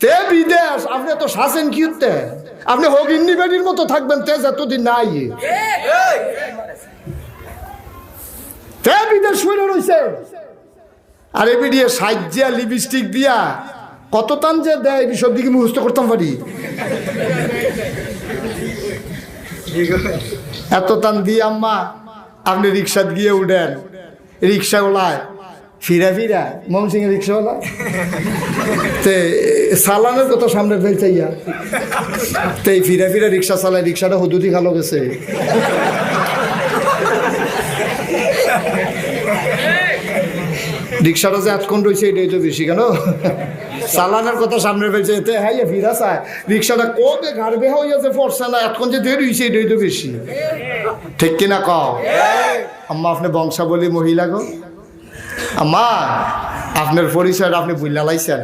তে বিদেশ আপনি তো শাসেন কি হতে আপনি হগিন্নি বেডির মতো থাকবেন তেজ এতদিন নাই তে বিদেশ শুনে রয়েছে আরে বিডিয়ে সাজ্জা লিপস্টিক দিয়া কত টান যে দেয় সব দিকে মুখস্থ করতাম পারি এত টান দিয়ে আম্মা আপনি রিক্সা গিয়ে উঠেন রিক্সাওয়ালায় ফিরা ফিরা মমসিং এর রিক্সাওয়ালা তে সালানের কথা সামনে ফেলছাইয়া তে ফিরা ফিরা রিক্সা চালায় রিক্সাটা হুদুতি খালো গেছে রিক্সাটা যে এতক্ষণ রয়েছে এটাই তো বেশি কেন চালানের কথা সামনে ফেলছে এতে হ্যাঁ ফিরা চায় রিক্সাটা কবে ঘাড় বেহা হইয়াছে ফরছে না এতক্ষণ যে দেরি হয়েছে এটাই তো বেশি ঠিক কিনা কও আম্মা আপনি বংশাবলী মহিলা গো আম্মা আপনার পরিচয়টা আপনি ভুইলা লাইছেন